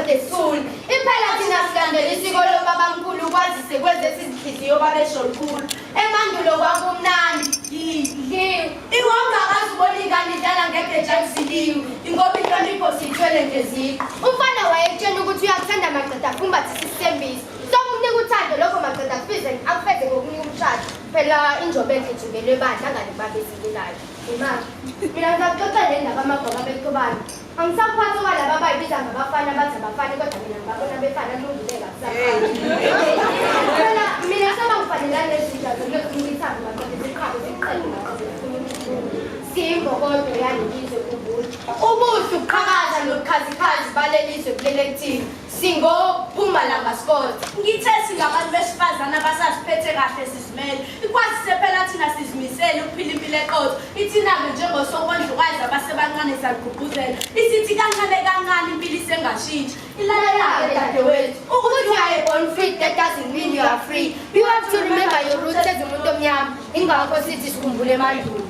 the school. Impela thina silandela isiko lobabamkhulu kwazise kwenze sizinhliziyo babesho lukhulu. Emandulo kwakumnandi. Iwongakazi ubona ingane idlala ngegeja kuziliwe. Ingoba inhlonipho siyithwele ngeziko. Umfana wayetshena ukuthi uyakuthanda Maqeda kumbathi sisembisi. Sokunika uthando lokho Maqeda akufeze ngokunika umshado. Phela injobe enhle ijubelwe bandla ngale babezilulayo. Imali. Mina ngizakuxoxa le ndaba amabhoka beqhubana. Angisaphathi okwalaba abayibiza ngabafana bathi abafana kodwa mina ngibabona befana kulungile kakusafana. Phela mina sebangifanelane nezinto zokunikithanga Maqeda isiqhabo siqhele Simbo kodwa yanilizwe kubuthi. Ubuhle ubuqhakaza nobukhazikhazi balelizwe kulelekthini. SingoPhumalanga Sport. Ngithe singabantu besifazana abasaziphethe kahle sizimele. Ikwazise phela thina sizimisele ukuphila impilo eqotho. Ithina-ke njengosokondlukazi abasebancane siyagqugquzela. Isithi kancane kancane impilo isengashintshi. Ilalela-ke dadewethu. Ukuthi you are born free, that doesn't mean you are free. You have to remember your roots as umuntu omnyama. Ingakho sithi sikhumbule emandulo.